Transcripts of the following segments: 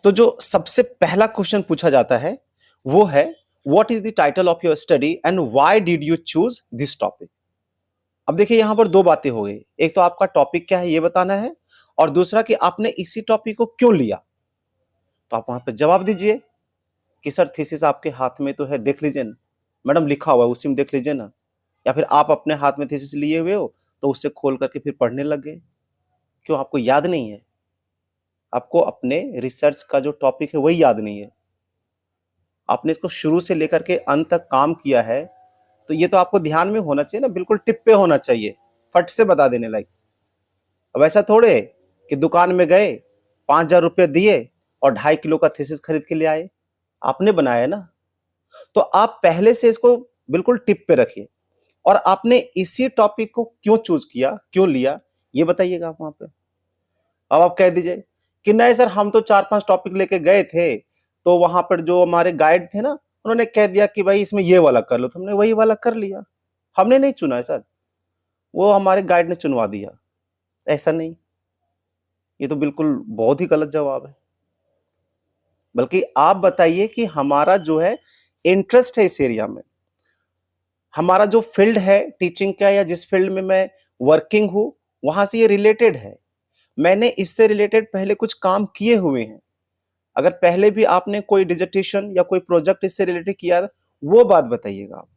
तो जो सबसे पहला क्वेश्चन पूछा जाता है वो है what is the title of your study and why did you choose this topic. अब देखिए यहां पर दो बातें हो गई, एक तो आपका टॉपिक क्या है ये बताना है और दूसरा कि आपने इसी टॉपिक को क्यों लिया। तो आप वहां पे जवाब दीजिए कि सर थीसिस आपके हाथ में तो है, देख लीजिए ना, मैडम लिखा हुआ है उसी में देख लीजिए ना। या फिर आप अपने हाथ में थीसिस लिए हुए हो तो उससे खोल करके फिर पढ़ने लग गए। क्यों, आपको याद नहीं है? आपको अपने रिसर्च का जो टॉपिक है वही याद नहीं है। आपने इसको शुरू से लेकर के अंत तक काम किया है तो ये तो आपको ध्यान में होना चाहिए ना, बिल्कुल टिप पे होना चाहिए, फट से बता देने लायक। अब ऐसा थोड़े कि दुकान में गए, 5,000 रुपये दिए और 2.5 किलो का थीसिस खरीद के ले आए। आपने बनाया ना, तो आप पहले से इसको बिल्कुल टिप पे रखिए। और आपने इसी टॉपिक को क्यों चूज किया, क्यों लिया, ये बताइएगा आप वहां पे। अब आप कह दीजिए कि नहीं सर हम तो 4-5 टॉपिक लेके गए थे, तो वहां पर जो हमारे गाइड थे ना उन्होंने कह दिया कि भाई इसमें ये वाला कर लो, तो हमने वही वाला कर लिया। हमने नहीं चुना है सर, वो हमारे गाइड ने चुनवा दिया। ऐसा नहीं, ये तो बिल्कुल बहुत ही गलत जवाब है। बल्कि आप बताइए कि हमारा जो है इंटरेस्ट है इस एरिया में, हमारा जो फील्ड है टीचिंग का या जिस फील्ड में मैं वर्किंग हूं वहां से ये रिलेटेड है। मैंने इससे रिलेटेड पहले कुछ काम किए हुए हैं। अगर पहले भी आपने कोई डिजर्टेशन या कोई प्रोजेक्ट इससे रिलेटेड किया वो बात बताइएगा आप।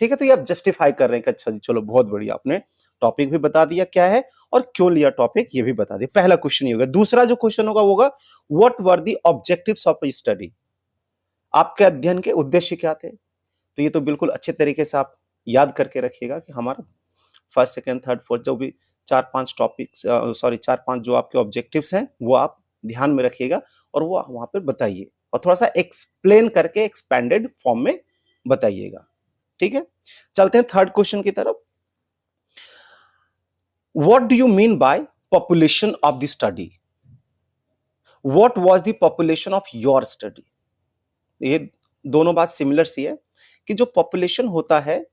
ठीक है, तो ये आप जस्टिफाई कर रहे हैं कि अच्छा जी चलो बहुत बढ़िया, आपने टॉपिक भी बता दिया क्या है और क्यों लिया टॉपिक ये भी बता दिया। पहला क्वेश्चन ये होगा। दूसरा जो क्वेश्चन होगा वो होगा what were the objectives of study. आपके अध्ययन के उद्देश्य क्या थे। तो ये तो बिल्कुल अच्छे तरीके से आप याद करके रखिएगा कि हमारा फर्स्ट सेकंड थर्ड फोर्थ जो भी 4-5 टॉपिक्स, सॉरी 4-5 जो आपके ऑब्जेक्टिव्स हैं वो आप ध्यान में रखिएगा और वो वहां पर बताइए और थोड़ा सा एक्सप्लेन करके एक्सपेंडेड फॉर्म में बताइएगा। ठीक है, चलते हैं थर्ड क्वेश्चन की तरफ। What do you mean by population of the study. What was the population of your study. ये दोनों बात सिमिलर सी है कि जो पॉपुलेशन होता है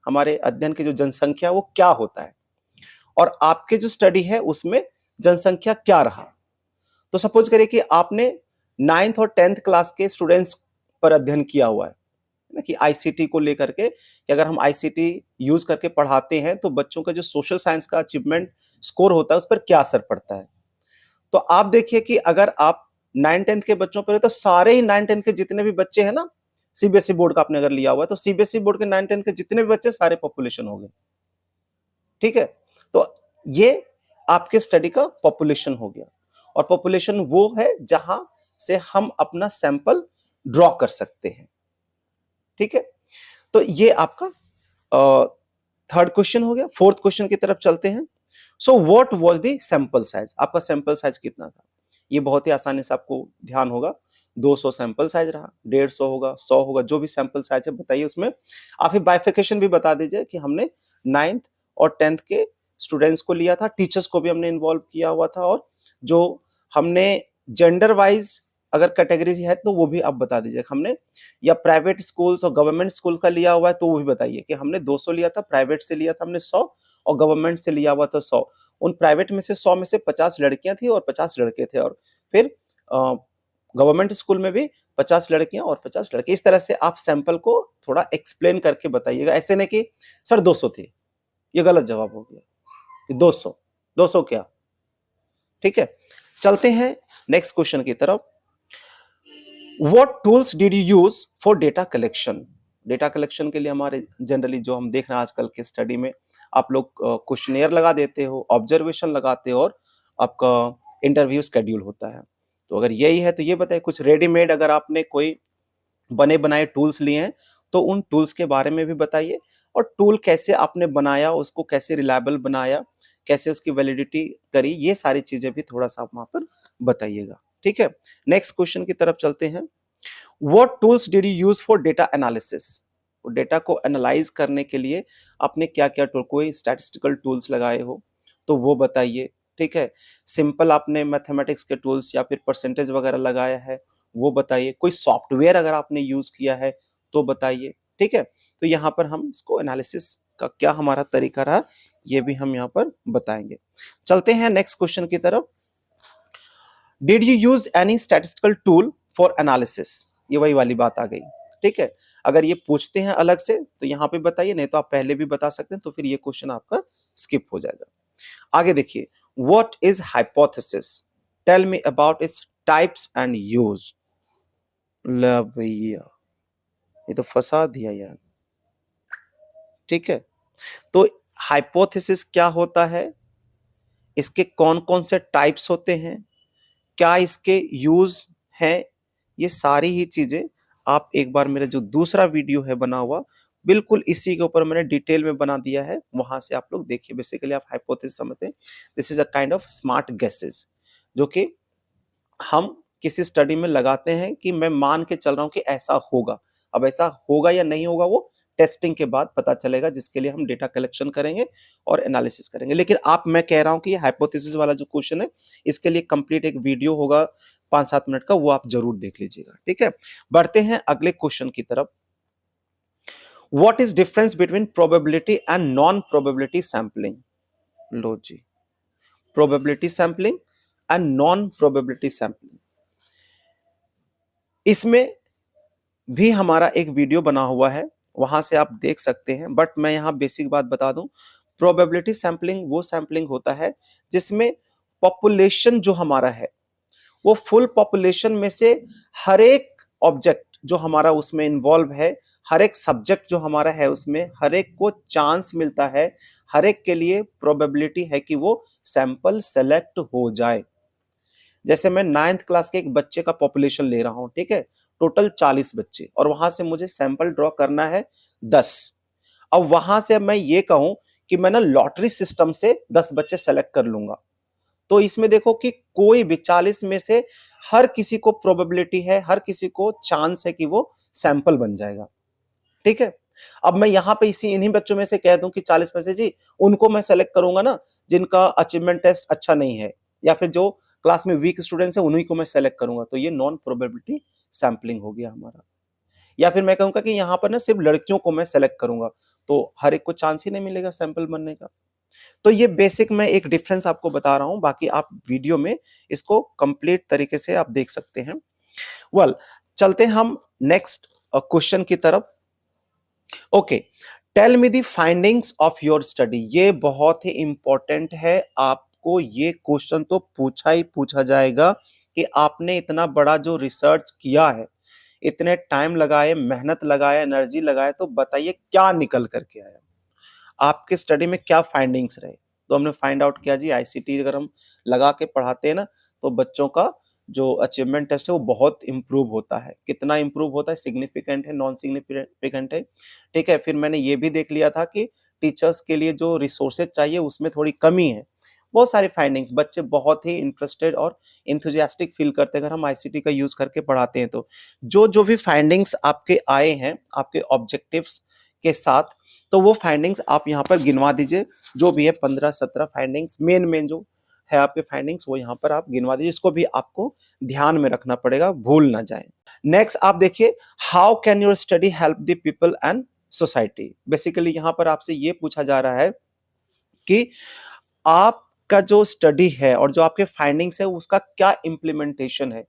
हमारे अध्ययन की, जो जनसंख्या वो क्या होता है और आपके जो स्टडी है उसमें जनसंख्या क्या रहा। तो सपोज करिए कि आपने 9th और 10th क्लास के स्टूडेंट्स पर अध्ययन किया हुआ है ना, कि आईसीटी को लेकर के कि अगर हम आईसीटी यूज करके पढ़ाते हैं तो बच्चों का जो सोशल साइंस का अचीवमेंट स्कोर होता है उस पर क्या असर पड़ता है। तो आप देखिए कि अगर आप 9th-10th के बच्चों पर तो सारे ही 9th-10th के जितने भी बच्चे हैं ना, सीबीएसई बोर्ड का आपने अगर लिया हुआ है तो सीबीएसई बोर्ड के 9th-10th के जितने भी बच्चे सारे पॉपुलेशन हो गए। ठीक है, तो ये आपके स्टडी का पॉपुलेशन हो गया और पॉपुलेशन वो है जहां से हम अपना सैंपल ड्रॉ कर सकते हैं। ठीक है, तो ये आपका थर्ड क्वेश्चन हो गया। फोर्थ क्वेश्चन की तरफ चलते हैं। So what was the sample size. आपका सैंपल साइज कितना था, ये बहुत ही आसानी से आपको ध्यान होगा। 200 सैंपल साइज रहा, 150 होगा, 100 होगा, जो भी सैंपल साइज है बताइए। उसमें आप ही बाइफिकेशन भी बता दीजिए कि हमने 9th और 10th के स्टूडेंट्स को लिया था, टीचर्स को भी हमने इन्वॉल्व किया हुआ था, और जो हमने जेंडर वाइज अगर कैटेगरी है तो वो भी आप बता दीजिए हमने, या प्राइवेट स्कूल्स और गवर्नमेंट स्कूल का लिया हुआ है तो वो भी बताइए कि हमने 200 लिया था, प्राइवेट से लिया था हमने 100 और गवर्नमेंट से लिया हुआ था 100। उन प्राइवेट में से 100 में से 50 लड़कियां थी और 50 लड़के थे, और फिर गवर्नमेंट स्कूल में भी 50 लड़कियां और 50 लड़के। इस तरह से आप सैंपल को थोड़ा एक्सप्लेन करके बताइएगा। ऐसे नहीं कि सर 200 थे, ये गलत जवाब हो गया कि 200 200 क्या। ठीक है, चलते हैं नेक्स्ट क्वेश्चन की तरफ। What tools did you use for data collection. Data collection के लिए हमारे जनरली जो हम देख रहे हैं आजकल के स्टडी में, आप लोग क्वेश्चनेयर लगा देते हो, ऑब्जर्वेशन लगाते हो और आपका इंटरव्यू शेड्यूल होता है। तो अगर यही है तो ये बताइए कुछ रेडीमेड अगर आपने कोई बने बनाए टूल्स लिए हैं तो उन टूल्स के बारे में भी बताइए, और टूल कैसे आपने बनाया, उसको कैसे रिलायबल बनाया, कैसे उसकी वैलिडिटी करी, ये सारी चीजें भी थोड़ा सा आप वहां पर बताइएगा। ठीक है, नेक्स्ट क्वेश्चन की तरफ चलते हैं। What tools did you use for data analysis. Data को एनालाइज करने के लिए आपने क्या क्या टूल, कोई स्टैटिस्टिकल टूल्स लगाए हो तो वो बताइए। ठीक है, सिंपल आपने मैथमेटिक्स के टूल्स या फिर परसेंटेज वगैरह लगाया है वो बताइए। कोई सॉफ्टवेयर अगर आपने यूज किया है तो बताइए। ठीक है, तो यहाँ पर हम इसको एनालिसिस का क्या हमारा तरीका रहा ये भी हम यहाँ पर बताएंगे। चलते हैं नेक्स्ट क्वेश्चन की तरफ। Did you use any statistical tool for analysis, ये वही वाली बात आ गई। ठीक है, अगर ये पूछते हैं अलग से तो यहाँ पे बताइए, नहीं तो आप पहले भी बता सकते हैं, तो फिर ये क्वेश्चन आपका स्किप हो जाएगा। आगे देखिए, what is hypothesis, tell me about its types and use. ला भैया, ये तो फंसा दिया यार। ठीक है, तो हाइपोथेसिस क्या होता है, इसके कौन कौन से टाइप्स होते हैं, क्या इसके यूज हैं, ये सारी ही चीजें आप एक बार मेरा जो दूसरा वीडियो है बना हुआ, बिल्कुल इसी के ऊपर मैंने डिटेल में बना दिया है, वहां से आप लोग देखिए। बेसिकली आप हाइपोथेसिस समझते हैं, this is a kind of smart guesses, जो कि हम किसी स्टडी में लगाते हैं कि मैं मान के चल रहा हूं कि ऐसा होगा। अब ऐसा होगा या नहीं होगा वो टेस्टिंग के बाद पता चलेगा, जिसके लिए हम डेटा कलेक्शन करेंगे और एनालिसिस करेंगे। लेकिन आप, मैं कह रहा हूं कि ये हाइपोथेसिस वाला जो क्वेश्चन है, इसके लिए कंप्लीट एक वीडियो होगा 5-7 मिनट का, वो आप जरूर देख लीजिएगा। ठीक है, बढ़ते हैं अगले क्वेश्चन की तरफ। What is difference between probability and non probability sampling. लो जी, probability sampling and non probability sampling, इसमें भी हमारा एक वीडियो बना हुआ है, वहां से आप देख सकते हैं। बट मैं यहां बेसिक बात बता दूं, प्रोबेबिलिटी सैंपलिंग वो सैंपलिंग होता है जिसमें पॉपुलेशन जो हमारा है, वो फुल पॉपुलेशन में से हर एक ऑब्जेक्ट जो हमारा उसमें इन्वॉल्व है, हर एक सब्जेक्ट जो हमारा है उसमें, हर एक को चांस मिलता है, हर एक के लिए प्रोबेबिलिटी है कि वो सैंपल सेलेक्ट हो जाए। जैसे मैं 9th क्लास के एक बच्चे का पॉपुलेशन ले रहा हूं, ठीक है, टोटल 40 बच्चे, और वहां से मुझे सैंपल ड्रॉ करना है 10। अब वहां से मैं ये कहूं कि मैं ना लॉटरी सिस्टम से 10 बच्चे सेलेक्ट कर लूंगा, तो इसमें देखो कि कोई भी 40 में से हर किसी को प्रोबेबिलिटी है, हर किसी को चांस है कि वो सैंपल बन जाएगा। ठीक है, अब मैं यहां पे इसी इन्हीं बच्चों में से कह दूं कि 40 में से जी उनको मैं सेलेक्ट करूंगा ना जिनका अचीवमेंट टेस्ट अच्छा नहीं है, या फिर जो क्लास में वीक स्टूडेंट्स है उन्हीं को मैं सेलेक्ट करूंगा, तो ये नॉन प्रोबेबिलिटी सैंपलिंग हो गया हमारा। या फिर मैं कहूंगा कि यहाँ पर ना सिर्फ लड़कियों को मैं सेलेक्ट करूंगा, तो हर एक को चांस ही नहीं मिलेगा सैंपल बनने का। तो ये बेसिक मैं एक डिफरेंस आपको बता रहा हूं, बाकी आप वीडियो में इसको कंप्लीट तरीके से आप देख सकते हैं। वेल, चलते हम नेक्स्ट क्वेश्चन की तरफ। Okay, tell me the findings of your study, ये बहुत ही इंपॉर्टेंट है, आपको ये क्वेश्चन तो पूछा ही पूछा जाएगा कि आपने इतना बड़ा जो रिसर्च किया है, इतने टाइम लगाए, मेहनत लगाए, एनर्जी लगाए, तो बताइए क्या निकल करके आया, आपके स्टडी में क्या फाइंडिंग्स रहे। तो हमने फाइंड आउट किया जी, आईसीटी अगर हम लगा के पढ़ाते हैं ना, तो बच्चों का जो अचीवमेंट टेस्ट है वो बहुत इंप्रूव होता है। कितना इंप्रूव होता है, सिग्निफिकेंट है, नॉन सिग्निफिकेंट है। ठीक है, फिर मैंने ये भी देख लिया था कि टीचर्स के लिए जो रिसोर्सेज चाहिए उसमें थोड़ी कमी है। बहुत सारी फाइंडिंग्स, बच्चे बहुत ही इंटरेस्टेड और इंथुजियास्टिक फील करते हैं अगर हम आईसीटी का यूज करके पढ़ाते हैं। तो जो जो भी फाइंडिंग्स आपके आए हैं आपके ऑब्जेक्टिव्स के साथ, तो वो फाइंडिंग्स आप यहाँ पर गिनवा दीजिए, जो भी है 15-17 फाइंडिंग्स, मेन मेन जो है आपके फाइंडिंग्स वो यहाँ पर आप गिनवा दीजिए। इसको भी आपको ध्यान में रखना पड़ेगा, भूल ना जाए। नेक्स्ट आप देखिए, how can your study help the people and society. Basically यहाँ पर आपसे ये पूछा जा रहा है कि आपका जो स्टडी है और जो आपके फाइंडिंग्स है उसका क्या इम्प्लीमेंटेशन है,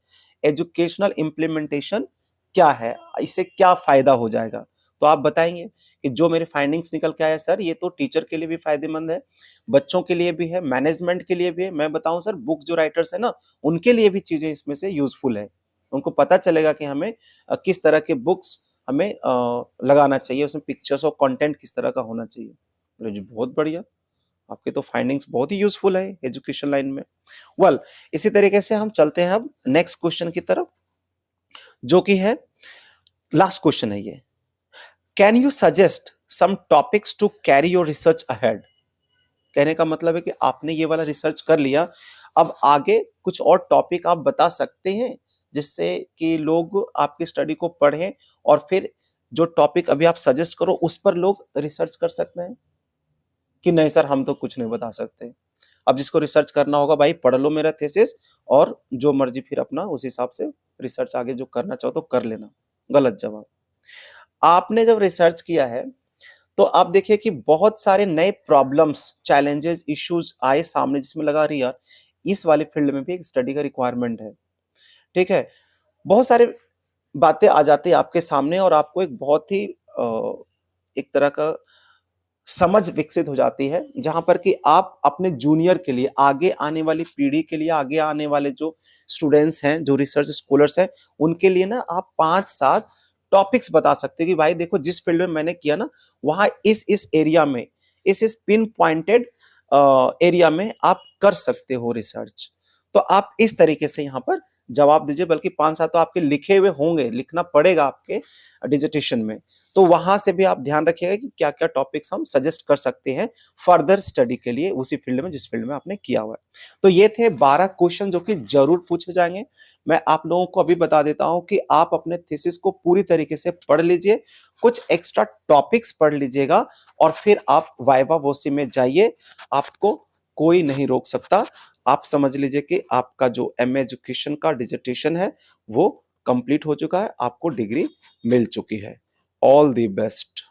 एजुकेशनल इम्प्लीमेंटेशन क्या है, इससे क्या फायदा हो जाएगा। तो आप बताएंगे कि जो मेरे फाइंडिंग्स निकल के आया सर, ये तो टीचर के लिए भी फायदेमंद है, बच्चों के लिए भी है, मैनेजमेंट के लिए भी है। मैं बताऊं सर, बुक जो राइटर्स है ना, उनके लिए भी चीजें इसमें से यूजफुल है। उनको पता चलेगा कि हमें किस तरह के बुक्स हमें लगाना चाहिए, उसमें पिक्चर्स और कंटेंट किस तरह का होना चाहिए। बोले जी बहुत बढ़िया, आपके तो फाइंडिंग्स बहुत ही यूजफुल है एजुकेशन लाइन में। वेल, इसी तरीके से हम चलते हैं अब नेक्स्ट क्वेश्चन की तरफ, जो कि है लास्ट क्वेश्चन है ये। Can you suggest some topics to carry your research ahead. कहने का मतलब है कि आपने ये वाला रिसर्च कर लिया, अब आगे कुछ और टॉपिक आप बता सकते हैं जिससे कि लोग आपकी स्टडी को पढ़ें, और फिर जो टॉपिक अभी आप सजेस्ट करो उस पर लोग रिसर्च कर सकते हैं। कि नहीं सर हम तो कुछ नहीं बता सकते। अब जिसको रिसर्च करना होगा भाई पढ़ लो मेरा थीसिस, और जो मर्जी फिर अपना उस हिसाब से रिसर्च आगे जो करना चाहो तो कर लेना। गलत जवाब। आपने जब रिसर्च किया है तो आप देखिए कि बहुत सारे नए प्रॉब्लम्स, चैलेंजेस, इश्यूज आए सामने, जिसमें लगा रही यार इस वाले फील्ड में भी एक स्टडी का रिक्वायरमेंट है, ठीक है। बहुत सारे बातें आ जाती है आपके सामने और आपको एक बहुत ही एक तरह का समझ विकसित हो जाती है, जहाँ पर कि आप अपने जूनियर के लिए, आगे आने वाली पीढ़ी के लिए, आगे आने वाले जो स्टूडेंट्स हैं, जो रिसर्च स्कॉलर्स हैं, उनके लिए ना आप 5-7 टॉपिक्स बता सकते हैं कि भाई देखो जिस फील्ड में मैंने किया ना, वहाँ इस एरिया में, इस पिन पॉइंटेड एरिया में आप कर सकते हो रिसर्च। तो आप इस तरीके से यहाँ पर जवाब दीजिए, बल्कि 5-7 तो आपके लिखे हुए होंगे, लिखना पड़ेगा आपके डिसर्टेशन में। तो वहां से भी आप ध्यान रखिएगा कि क्या क्या टॉपिक्स हम सजेस्ट कर सकते हैं फर्दर स्टडी के लिए उसी फील्ड में जिस फील्ड में आपने किया हुआ है। तो ये थे 12 क्वेश्चन जो कि जरूर पूछे जाएंगे। मैं आप लोगों को अभी बता देता हूं कि आप अपने थीसिस को पूरी तरीके से पढ़ लीजिए, कुछ एक्स्ट्रा टॉपिक्स पढ़ लीजिएगा और फिर आप वाइवा वोसी में जाइए, आपको कोई नहीं रोक सकता। आप समझ लीजिए कि आपका जो एमए एजुकेशन का डिसर्टेशन है वो कंप्लीट हो चुका है, आपको डिग्री मिल चुकी है। All the best.